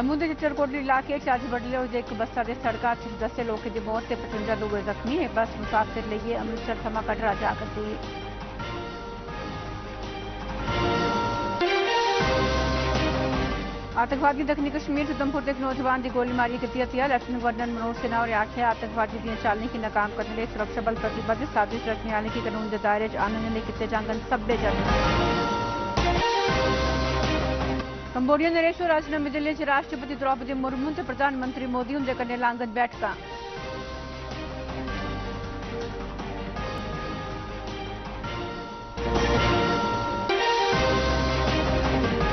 जम्मू के चिट्टरकोटली इलाके अज बडले होए एक बसा के सड़क हादसे 10 लोगों की मौत से 55 लोग जख्मी है। बस मुसाफिर लिए अमृतसर थमा कटरा जा करती है। आतंकवादी दक्षिणी कश्मीर उधमपुर के एक नौजवान की गोली मारी की हत्या। लैफ्टिनेंट गवर्नर मनोज सिन्हा होरें आख्या आतंकवादी दी चालनी की नाकाम करने लिए सुरक्षा बल प्रतिबद्ध, साजिश रचने वाले की कानून के दायरे च आनने लिए किए जांगन सब्बे जतन। कंबोडिया नरेश अज नमीं दिल्ली च राष्ट्रपति द्रौपदी मुर्मू ते प्रधानमंत्री मोदी हुंदे कन्नै लांगन बैठकां।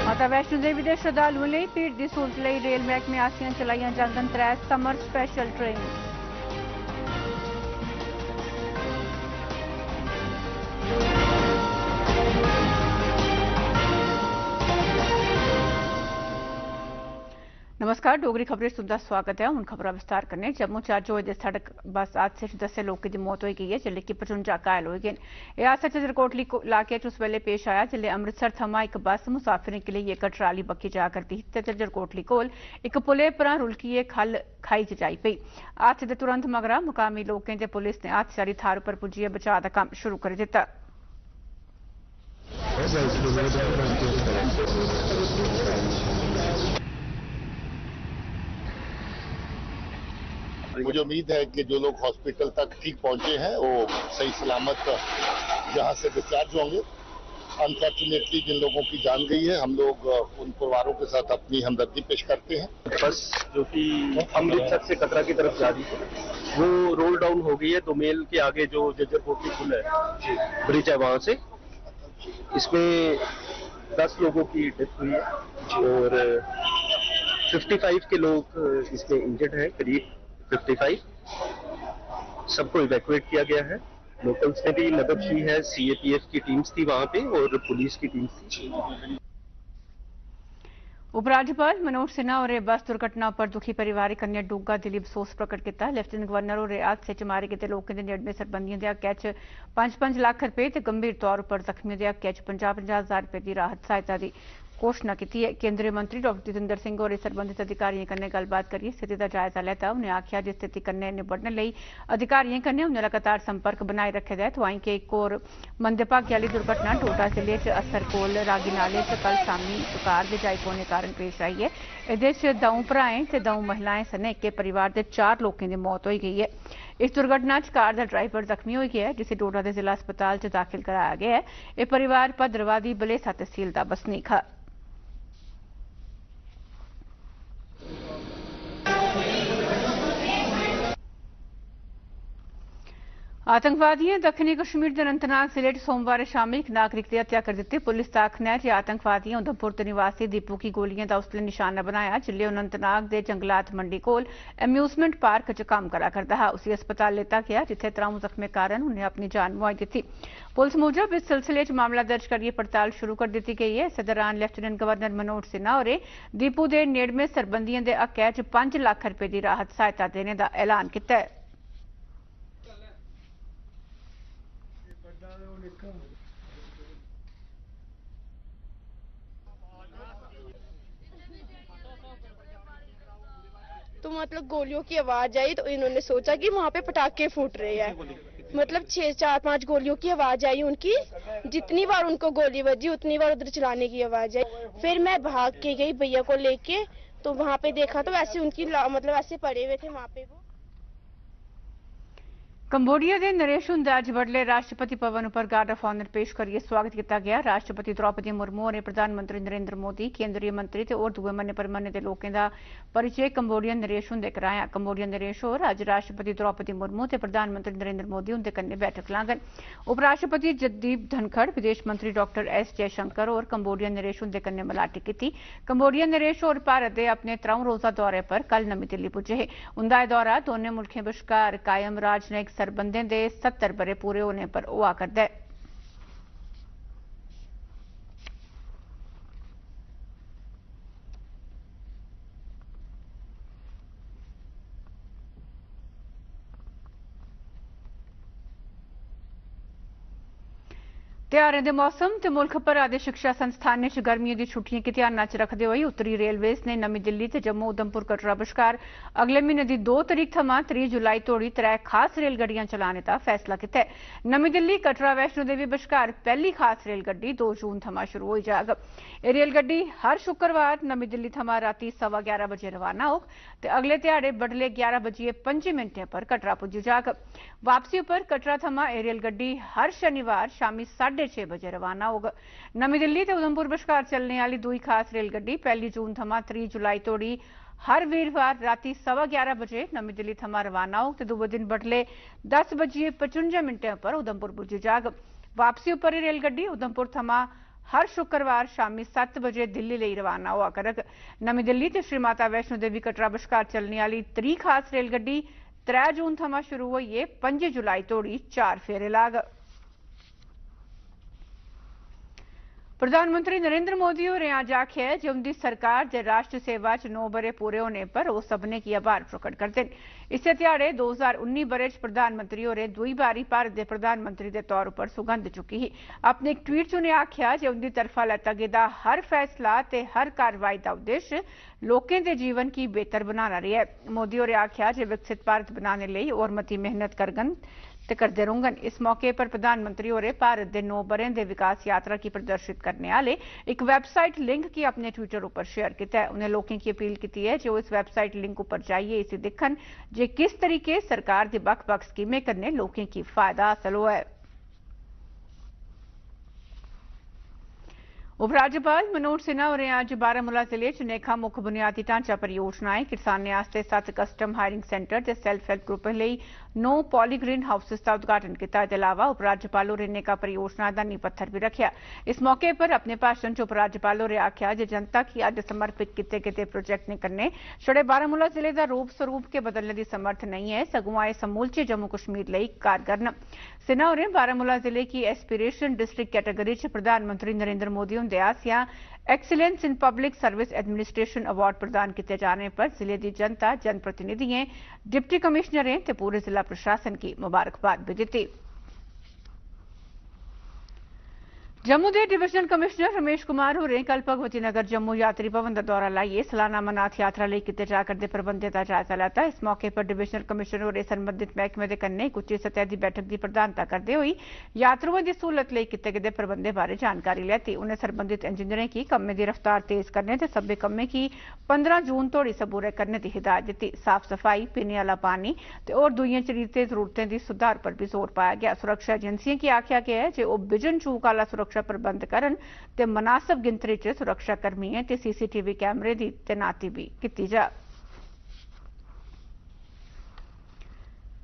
माता वैष्णो देवी के श्रद्धालुओं लिए भीड़ की सहूलत लिए रेल महकमे आसियां चलाईयां जांगन 3 समर स्पैशल ट्रेन। नमस्कार, डोगरी खबरें सुनदा स्वागत है। हुण खबरां विस्तार करने। जम्मू च अज्ज होए सड़क बस हादसे च 10 लोगों की मौत हो गई है, जिसले कि 55 घायल हो गए। यह हादसा चित्रकोटली इलाके उस वेले पेश आया जिले अमृतसर थमां एक बस मुसाफिरें के लिए कटरा आह्ली बक्खी जा करदी ही ते चित्रकोटली कोल एक पुलै परा रुलकियै खल्ल खाई च जाई पेई। हादसे दे तुरंत मगरा मुकामी लोकें ते पुलिस ने हादसे आह्ली थाह्र पर पुज्जियै बचाव दा कम्म शुरू करी दित्ता। मुझे उम्मीद है कि जो लोग हॉस्पिटल तक ठीक पहुंचे हैं वो सही सलामत यहाँ से डिस्चार्ज होंगे। अनफॉर्चुनेटली जिन लोगों की जान गई है, हम लोग उन परिवारों के साथ अपनी हमदर्दी पेश करते हैं। बस जो कि अमृतसर से कटरा की तरफ जा रही थी, वो रोल डाउन हो गई है। दोमेल के आगे जो जज्जरकोटली पुल है, ब्रिज है, वहां से इसमें 10 लोगों की डेथ हुई है और 55 के लोग इसमें इंजर्ड हैं, करीब 55। सबको इवैक्यूएट किया गया है। लोकल्स ने भी मदद की है, सीएपीएफ की टीम्स थी वहां पे और पुलिस की टीम्स थी। उपराज्यपाल मनोज सिन्हा और बस दुर्घटना पर दुखी परिवार कन्नै डूंगा दिली बसोस प्रकट किया। लेफ्टिनेंट गवर्नर और हादसे च मारे गए लोगों के नेड़मे सरबंधियों के हक्कै च 5-5 लाख रुपए ते गंभीर तौर पर जख्मियों के हक्कै च 50-50 हजार रुपए की राहत सहायता की घोषणा की है। केंद्रीय मंत्री डॉ जितेंद्र सिंह और सरबंधित अधिकारियों कन्नै गलबात करियै स्थिति का जायजा लैता। उन्हें आख्या जे स्थिति कन्नै निबड़ने लई अधिकारियों कन्नै उन्हें लगातार संपर्क बनाए रखे दा है। तोआईं के एक होर मंदेभागे आह्ली दुर्घटना डोडा जिले च असर कोल रागी नाले च कल शामी इक कार दे जाई पौने कारण पेश आई है। एह्दे च 2 भ्राएं ते 2 महिलाएं सने इक्के परिवार के 4 लोगों की मौत हो गई है। इस दुर्घटना च कार का ड्राइवर जख्मी हो गया है, जिसे डोडा के जिला अस्पताल च दाखिल कराया गया है। यह परिवार भद्रवाह दी बलेसा तहसील का बसनीक है। आतंकवादियों दक्षिणी कश्मीर के अनंतनाग जिले च सोमवार शामी एक नागरिक की हत्या कर दी। पुलिस का आखना है कि आतंकवादियों उधमपुर के निवासी दीपू की गोलियां का उसले निशाना बनाया जिले अनंतनाग के जंगलात मंडी कोल एम्यूजमेंट पार्क च कम करा करता है। उसी अस्पताल लेता गया जिथे 3 जख्मी कारण उन्हें अपनी जान मुआई दी। पुलिस मूजब इस सिलसिले च मामला दर्ज करिए पड़ताल शुरू कर दी गई है। इस दौरान लेफ्टिनेंट गवर्नर मनोज सिन्हा और दीपू के नेड़मे सरबंधियों के हक्कै च 5 लाख रुपए की राहत सहायता देने का ऐलान किया है। तो मतलब गोलियों की आवाज आई तो इन्होंने सोचा कि वहाँ पे पटाखे फूट रहे हैं। मतलब 4-5 गोलियों की आवाज आई उनकी। जितनी बार उनको गोली बजी उतनी बार उधर चलाने की आवाज आई। फिर मैं भाग के गई भैया को लेके, तो वहाँ पे देखा तो ऐसे उनकी मतलब ऐसे पड़े हुए थे वहाँ पे वो। कंबोडिया के नरेश हुंदा अज बडले राष्ट्रपति भवन पर गार्ड ऑफ ऑनर पेश करिए स्वागत किया गया। राष्ट्रपति द्रौपदी मुर्मू और प्रधानमंत्री नरेंद्र मोदी, केंद्रीय मंत्री ते और दुए मन्ने परमन्ने दे लोकें दा परिचय कंबोडियन नरेश हुंदे कराया। कंबोडियन नरेश होर अज राष्ट्रपति द्रौपदी मुर्मू ते प्रधानमंत्री नरेंद्र मोदी हुंदे कन्नै बैठक लांगन। उपराष्ट्रपति जगदीप धनखड़, विदेश मंत्री डॉक्टर एस जयशंकर और कंबोडियन नरेश हुंदे कन्नै मलाटी की। कंबोडियन नरेश होर भारत के अपने 3 रोजा दौरे पर कल नमीं दिल्ली पुज्जे हे। उंदा दौरा दोनों मुल्खें बश्कार कायम राजनयिक सरबंधें दे 70 बरे पूरे होने पर हुआ करदा है। ਤਿਉਹਾਰਾਂ ਦੇ ਮੌਸਮ ਤੇ ਮੁਲਕ ਭਰ ਦੇ ਸਿੱਖਿਆ ਸੰਸਥਾਨਾਂ 'ਚ ਗਰਮੀਆਂ ਦੀ ਛੁੱਟੀਆਂ ਕਿ ਧਿਆਨ 'ਚ ਰੱਖਦੇ ਹੋਏ ਉੱਤਰੀ ਰੇਲਵੇਜ਼ ਨੇ ਨਵੀਂ ਦਿੱਲੀ ਤੇ ਜੰਮੂ ਉਧਮਪੁਰ ਕਟਰਾ ਵਿਚਕਾਰ ਅਗਲੇ ਮਹੀਨੇ ਦੀ 2 ਤਰੀਕ ਥਮਾਂ 3 ਜੁਲਾਈ ਤੋੜੀ 3 ਖਾਸ ਰੇਲ ਗੱਡੀਆਂ ਚਲਾਉਣ ਦਾ ਫੈਸਲਾ ਕੀਤਾ ਹੈ। ਨਵੀਂ ਦਿੱਲੀ ਕਟਰਾ ਵੈਸ਼ਨੋ ਦੇਵੀ ਵਿਚਕਾਰ ਪਹਿਲੀ ਖਾਸ ਰੇਲ ਗੱਡੀ 2 ਜੂਨ ਥਮਾਂ ਸ਼ੁਰੂ ਹੋਈ ਜਾਏਗੀ। ਇਹ ਰੇਲ ਗੱਡੀ ਹਰ ਸ਼ੁੱਕਰਵਾਰ ਨਵੀਂ ਦਿੱਲੀ ਥਮਾਂ ਰਾਤੀ 11:15 ਵਜੇ ਰਵਾਨਾ ਹੋਗ ਤੇ ਅਗਲੇ ਦਿਹਾੜੇ ਬਡਲੇ 11:05 पर कटरा पुजी जाग। वापसी पर कटरा थमा यह रेल गड्डी हर शनिवार शामी 6:30 बजे रवाना होगा। नवी दिल्ली ते उधमपुर विचकार चलने वाली दूई खास रेल गड्डी 1 जून थमा 3 जुलाई तोड़ी हर वीरवार राती 11:15 बजे नवी दिल्ली थमा रवाना होग ते दूजे दिन बडले 10:55 पर उधमपुर पुजी जाग। वापसी पर यह रेल गड्डी उधमपुर थमा हर शुक्रवार शामी 7 बजे दिल्ली ਲਈ रवाना हुआ करग। नवी दिल्ली ते श्री माता वैष्णो देवी कटरा विचकार चलने वाली 3 खास रेल गड्डी 3 जून थमा शुरू हुई है 5 जुलाई तोड़ी 4 फेरे लाग। प्रधानमंत्री नरेंद्र मोदी होरें अज्ज आखेआ है जे उंदी सरकार दे राष्ट्र सेवा च 9 बरे पूरे होने पर वो सभनें गी आभार प्रकट करदे न। इस्सै ध्याड़े 2019 बरे च प्रधानमंत्री होरें दुई बारी भारत दे प्रधानमंत्री दे तौर पर सुगंध चुकी ही। अपने एक ट्वीट च उनें आखेआ जे उंदी तरफा लैता गेदा हर फैसला ते हर कार्रवाई दा उद्देश्य लोकें दे जीवन गी बेहतर बनाना रेहा है। मोदी होरें आखेआ जे विकसित भारत बनाने लेई होर मती मेहनत करगन ते करदे रौह्ङन। इस मौके पर प्रधानमंत्री होरें भारत दे 9 बरें दे विकास यात्रा की प्रदर्शित करने आले एक वैबसाइट लिंक की अपने ट्विटर पर शेयर किया है। उन्हें लोगों की अपील की है जो इस वैबसाइट लिंक पर जाइए इसे दिखन जे किस तरीके सरकार की बक्ख-बक्ख स्कीमें कन्नै लोगों की फायदा हासिल होआ है। उपराज्यपाल मनोज सिन्हा होरें अज्ज बारामूला जिले च नेखा मुक्ख बुनियादी ढांचा परियोजनाएं किसानें आस्ते 7 कस्टम हायरिंग सेंटर ते सैल्फ हेल्प ग्रुपें लेई 9 पॉली ग्रीन हाउसेस का उद्घाटन किया। इसके अलावा उपराज्यपाल होरें नेका परियोजना का नींह पत्थर भी रखा। इस मौके पर अपने भाषण च उपराज्यपाल होरें आख्या जे जनता की अज्ज समर्पित किए गए प्रोजेक्ट ने कन्नै छड़े बारामूला जिले का रूप स्वरूप के बदलने की समर्थ नहीं है सगुआं एह समूलचे जम्मू कश्मीर लई कारगर न। सिन्हा होरें बारामूला जिले की एस्पिरेशन डिस्ट्रिक्ट कैटेगरी च प्रधानमंत्री नरेंद्र मोदी हुंदे आसेआ excellence in public service administration award प्रदान किए जाने पर जिले की जनता, जनप्रतिनिधियों, डिप्टी कमिश्नरें ते पूरे जिला प्रशासन की मुबारकबाद भी दी। जम्मू के डिविजनल कमिश्नर रमेश कुमार होरें कल भगवती नगर जम्मू यात्री भवन का दौरा लाइए सालाना अमरनाथ यात्रा लिए किए जा करदे प्रबंधें का जायजा लैता। इस मौके पर डिविजनल कमिश्नर होरें संबंधित महकमे के कन्नै एक उच्ची सतह की बैठक की प्रधानता करते हुए यात्रुओं की सहूलत लिए किए गए प्रबंधें बारे जानकारी लैती। उन्हें संबंधित इंजीनियरें की कम्में की रफ्तार तेज करने ते सब्बै कम्में की 15 जून तोड़ी सबूरे करने की हिदायत दी। साफ सफाई, पीने वाला पानी ते होर दूईयां चरीते जरूरतें की सुधार पर भी जोर पाया गया। सुरक्षा एजेंसियों की आख्या गया है जे ओह बिजन चूक आला सुरक्षा प्रबंध करन ते मुनासिब गिनतरी च सुरक्षा कर्मियों ते सीसीटीवी कैमरे की तैनाती भी की जा।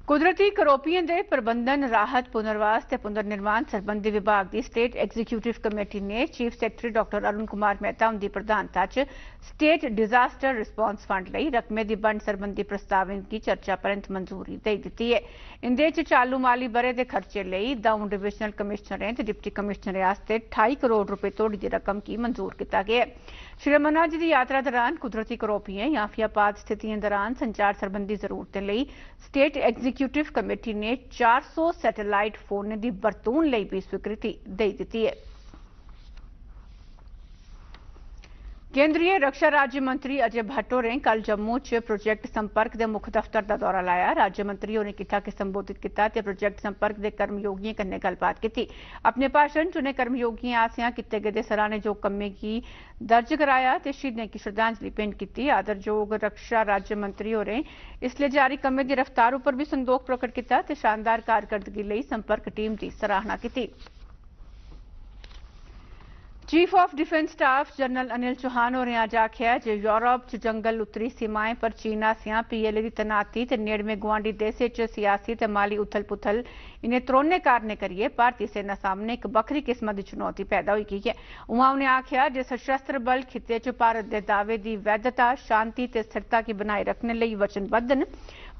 कुदरती करोपियें दे प्रबंधन, राहत, पुनर्वास ते पुनर्निर्माण सरबंधी विभाग की स्टेट एग्जीक्यूटिव कमेटी ने chief secretary doctor Arun Kumar Mehta उनकी प्रधानता च स्टेट डिजास्टर रिस्पांस फंड लई रकमे की बंड सरबंधी प्रस्तावें की चर्चा परंत मंजूरी दे दी है। इंदे च चालू माली बरे के खर्चे लई 2 डिविजनल कमिश्नरें ते डिप्टी कमिश्नरें आस्ते 28 करोड़ रुपए तोड़ी की रकम की मंजूर किया गया है। श्री अमरनाथ जी की यात्रा दौरान कुदरती करोपियें या फिर स्थितियों दौरान संचार संबंधी जरूरतें लई स्टेट एग्जीक्यूटिव कमेटी ने 400 सैटेलाइट फोन की बरतून लई भी स्वीकृति दे दी है। केंद्रीय रक्षा राज्य मंत्री अजय भट्ट होरें कल जम्मू च प्रोजेक्ट संपर्क के मुख्य दफ्तर का दौरा लाया। राज्य मंत्री होरें किट्ठा के संबोधित किया ते प्रोजेक्ट संपर्क के कर्मयोगियों कन्नै गलबात की। अपने भाषण च उनें कर्मयोगियों आसेआ किए गए सराहनेजोग कम्में की दर्ज कराया ते शहीदें की श्रद्धांजलि भेंट की। आदरयोग रक्षा राज्य मंत्री होरें इसलिए जारी कम्में की रफ्तार पर भी संदोख प्रकट किया ते शानदार कारकरदगी लई संपर्क टीम की सराहना की। Chief of defence staff general Anil Chauhan होरें अज्ज आख्या जे यूरोप च जंगल उत्तरी सीमाएं पर चीन आसेआ पीएलए की तैनाती ते नेड़मे गुआंढी देशें च सियासी ते माली उथल पुथल इन्हें त्रौने कारणें करियै भारतीय सेना सामने एक बक्खरी किस्म की चुनौती पैदा हुई गई है। उआं उनें आख्या जे सशस्त्र बल खित्ते च भारत के दावे की वैधता, शांति ते स्थिरता की बनाए रखने लई वचनबद्ध न।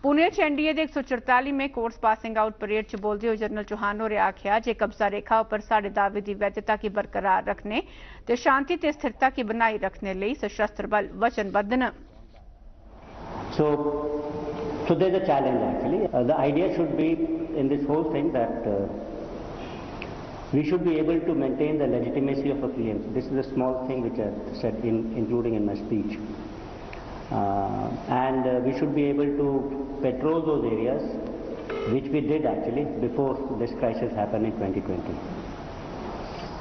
पुणे च एनडीए के 144वें कोर्स पासिंग आउट परेड च बोलते हुए जनरल चौहान होरें आख्या जे कब्जा रेखा पर साडे दावे की वैधता की बरकरार रखने ते शांति ते स्थिरता की बनाई रखने लई सशस्त्र बल वचनबद्ध न। So there's a challenge actually. The idea should be in this whole thing that We should be able to maintain the legitimacy of a claim. This is a small thing which I said, including in my speech. We should be able to patrol those areas, which we did actually before this crisis happened in 2020.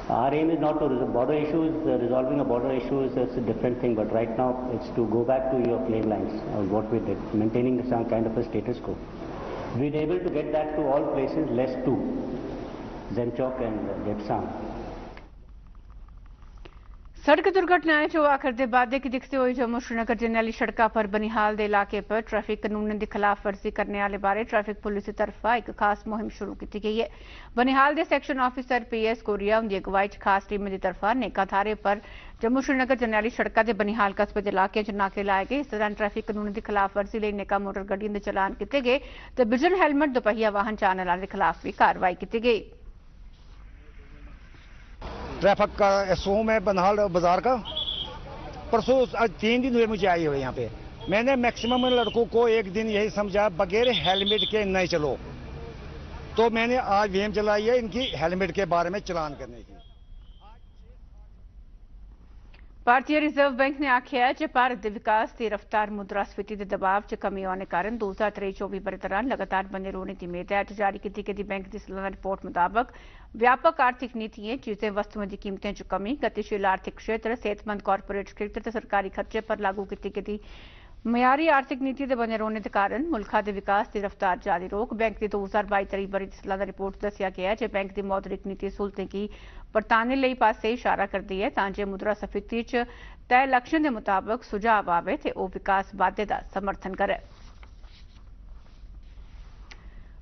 Our aim is not to resolve border issues. Resolving a border issue is a different thing, but right now it's to go back to your claim lines, what we did, maintaining some kind of a status quo. We're able to get that to all places, less to Zemchok and Depsang. सड़क दुर्घटनाएं जो आखिर दे वादे की दिखते हुए जम्मू श्रीनगर जरनैली सड़कों पर बनिहाल दे इलाके पर ट्रैफिक कानून की खिलाफ वर्जी करने वाले बारे ट्रैफिक पुलिस की तरफा एक खास मुहिम शुरू की गई है। बनिहाल दे सेक्शन ऑफिसर पीएस कोरिया उनकी अगवाई च खास टीम की तरफा नेका थारे पर जम्मू श्रीनगर जरनैली सड़कों के बनिहाल कस्बे के इलाके च नाके लाए गए। इस दौरान ट्रैफिक कानून की खिलाफ वर्जी लिए नेका मोटर गड्डियों के चलान किए गए तो बिजन हैलमेट दोपहिया वाहन चलाने वाले के खिलाफ भी कार्रवाई की गई। ट्रैफिक का एसओम है बनिहाल बाजार का। परसों 3 दिन हुए मुझे आई हुए यहाँ पे। मैंने मैक्सिमम लड़कों को एक दिन यही समझा बगैर हेलमेट के नहीं चलो, तो मैंने आज मुहिम चलाई है इनकी हेलमेट के बारे में चलान करने की। भारतीय रिजर्व बैंक ने आख्या है कि भारत के विकास की रफ्तार मुद्रास्फीति के दबाव च कमी आने कारण 2023-24 बरे दौरान लगातार बने रहने की उम्मीद है। अज जारी की गई बैंक की सालाना रिपोर्ट मुताबक व्यापक आर्थिक नीतियां चीजें वस्तुओं की कीमतें च कमी, गतिशील आर्थिक क्षेत्र, सेहतमंद कॉरपोरेट क्षेत्र ते सरकारी खर्चे पर लागू की गई मयारी आर्थिक नीति के बने रहने के कारण मुल्क के विकास की रफ्तार जारी रोक। बैंक की 2022-23 बरे की सालाना रिपोर्ट दसिया गया है कि बैंक की मौद्रिक नीति सहूलतें की बरताने लिए पासे इशारा करती है ताकि मुद्रास्फीति च तय लक्ष्यों के मुताबिक सुझाव आवे ते वो विकास वादे का समर्थन करे।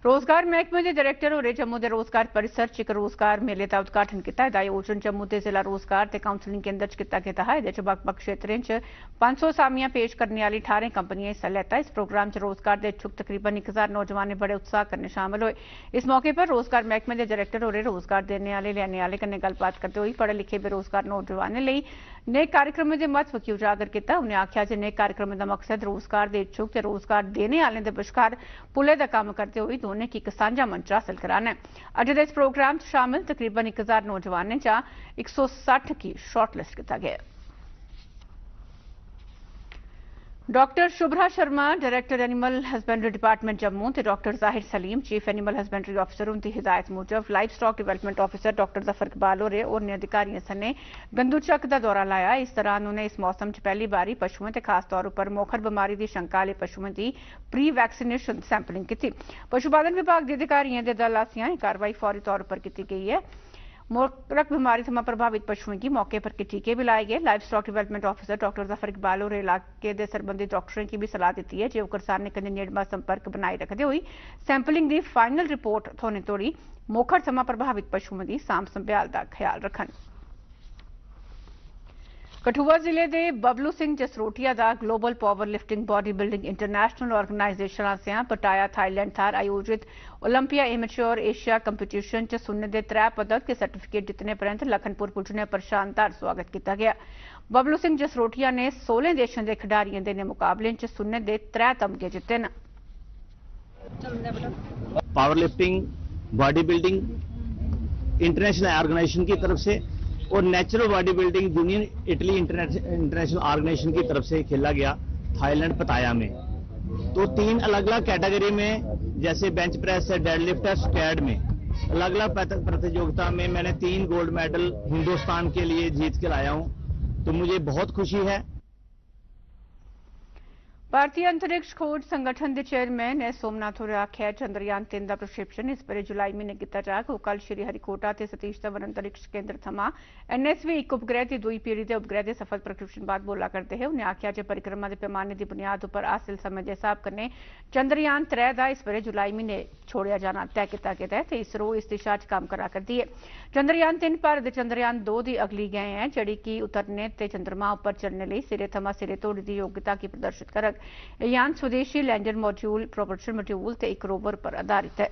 रोजगार महकमे के डायरैक्टर होरें जम्मू के रोजगार परिसर च एक रोजगार मेले का उद्घाटन किया। इसका आयोजन जम्मू के जिला रोजगार ते काउंसलिंग केंद्र च किया गया है। इहदे च बक्ख-बक्ख क्षेत्रें च 500 असामियां पेश करने वाली 18 कंपनियां हिस्सा लैता। इस प्रोग्राम च रोजगार के इच्छुक तकरीबन 1000 नौजवान बड़े उत्साह कन्नै शामिल हुए। इस मौके पर रोजगार महकमे के डायरैक्टर होरें रोजगार देने वाले लैने वाले कन्नै गलबात करते हुए पढ़े लिखे बेरोजगार नौजवानों लिए नए कार्यक्रमों के महत्व की उजागर किया। उन्हें आख्या कि नए कार्यक्रमों का मकसद रोजगार के इच्छुक ते रोजगार देने वाले के विचकार पुले का काम करते हुए दोनों की एक साझा मंच हासिल कराना है। अज के इस प्रोग्राम शामिल तकरीबन 1000 नौजवानों चा 160 की शॉर्टलिस्ट किया गया। Doctor Shubhra Sharma director animal husbandry department Jammu ते डॉक्टर जाहिर Salim chief animal husbandry officer उनकी हिदायत मुजब life stock development officer doctor Zafar Iqbal होरें और अधिकारियों सने गंदूचक का दौरा लाया। इस दौरान उन्हें इस मौसम च पहली बारी पशुओं ते खास तौर पर मोखर बीमारी की शंका वाले पशुओं की प्री वैक्सीनेशन सैंपलिंग की। पशुपालन विभाग के अधिकारियों के दल आसियां कार्रवाई फौरी तौर पर की गई है। मोरक बीमारी थमां प्रभावित पशुओं की मौके पर के टीके भी लाए गए। Life stock development officer doctor Zafar Iqbal और इलाके के संबंधित डॉक्टरों की भी सलाह दी है जो किसाने कन्नै नेड़मा संपर्क बनाए रखते हुए सैंपलिंग की फाइनल रिपोर्ट थोने तोड़ी मोखर थमां प्रभावित पशुओं की सांभ संभाल का ख्याल रखन। कठुआ जिले के बबलू सिंह जसरोटिया का global power lifting body building international organisation Asia Pattaya Thailand Thar आयोजित ओलंपिया एमेच्योर एशिया कंपीटिशन च सुन्ने के 3 पदक के सर्टिफिकेट जितने परंत लखनपुर पुजने पर शानदार स्वागत किया गया। बबलू सिंह जसरोटिया ने 16 देशों के खिडारियों के मुकाबले च सुन्ने के 3 तमगे जिते न। Power lifting body building international organisation की तरफ से और natural body building union Italy international organisation की तरफ से खेला गया थाईलैंड पताया में। तो 3 अलग अलग कैटेगरी में जैसे बेंच प्रेस है, डेडलिफ्ट है, स्क्वाड में अलग अलग प्रतियोगिता में मैंने 3 गोल्ड मेडल हिंदुस्तान के लिए जीत के लाया हूं, तो मुझे बहुत खुशी है। भारतीय अंतरिक्ष खोज संगठन के चेयरमैन एस सोमनाथ होरें आख्या चंद्रयान 3 का प्रक्षेपण इस बरे जुलाई महीने किया जाग। वो कल श्री हरिकोटा ते सतीश धवन अंतरिक्ष केंद्र थमां NSV 1 उपग्रह की 2 पीढ़ी के उपग्रह के सफल प्रक्षेपण बाद बोला करते हैं। उन्हें आख्या कि परिक्रमा के पैमाने की बुनियाद पर हासिल समय के हिसाब कन्नै चंद्रयान 3 का इस बरे जुलाई महीने छोड़िया जाना तय किया गया है। इसरो इस दिशा च काम करा करती है। चंद्रयान 3 भारत चंद्रयान 2 की अगली गए है जिहड़ी कि उतरने ते चंद्रमा उपर चलने लिए सिरे थमां सिरे तोड़ी की योग्यता की प्रदर्शित करग। यान स्वदेशी लैंडर मॉड्यूल, प्रोपल्शन मॉड्यूल ते एक रोवर पर आधारित है।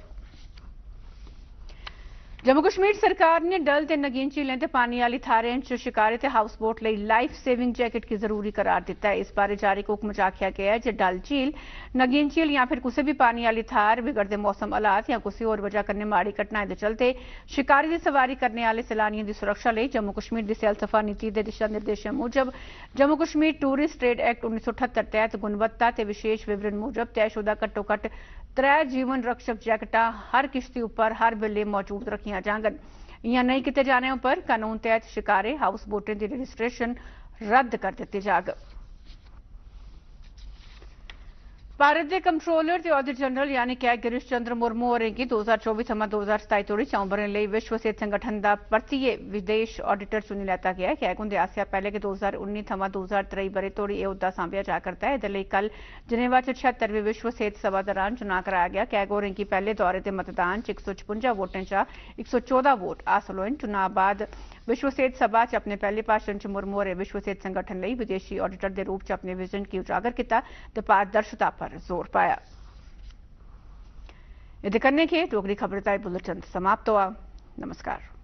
जम्मू कश्मीर सरकार ने डल ते नगीन झीलें ते पानी वाली थारें च शिकारे ते हाउस बोट लई लाइफ सेविंग जैकेट की जरूरी करार दिता है। इस बारे जारी हुक्म च आख्या गया है जे डल झील, नगीन झील या फिर कुछ भी पानी वाली थार बिगड़ते मौसम हालात या किसी होर वजह कन्नै माड़ी घटनाएं दे चलते शिकारी दी सवारी करने वाले सैलानियों की सुरक्षा लई जम्मू कश्मीर दी सैलसफा नीति दे दिशा निर्देशों मुजब Jammu Kashmir tourist trade act 1978 तहत गुणवत्ता ते विशेष विवरण मुजब तयशुदा घट्टो घट्ट 3 जीवन रक्षक जैकटां हर किश्ती उपर हर वेले मौजूद रखियां जांगन। इयां नहीं किते जाने पर कानून तहत शिकारे हाउस बोटें की रजिस्ट्रेशन रद्द कर दी जाग। भारत के कंट्रोलर ते ऑडिटर जनरल यानी कि गिरीश चंद्र मुर्मू होरें गी 2024 थमां 2027 तोड़ी 4 ब'रें लेई विश्व सेहत संगठन दा परतियै विदेश ऑडिटर चुनी लैता गया है। कैग हुंदे आसेआ पैह्ले कि 2019 थमां 2023 ब'रे तोड़ी एह् औह्दा सांभेआ जा करदा है। एह्दे लेई कल जनेवा च 76वीं विश्व सेहत सभा दौरान चुनाव कराया गया। कैग होरें गी पैह्ले दौरे ते मतदान च 156 वोटें चा 114 वोट हासल होए। चुनाव बाद विश्व सेहत सभा च अपने पहले भाषण च मुर्मू होरें विश्व सेहत संगठन लई विदेशी ऑडिटर के रूप च अपने विजन की उजागर किया ते पारदर्शिता पर जोर पाया। इहदे कन्नै गै डोगरी खबरें दा बुलेटिन समाप्त हुआ। नमस्कार।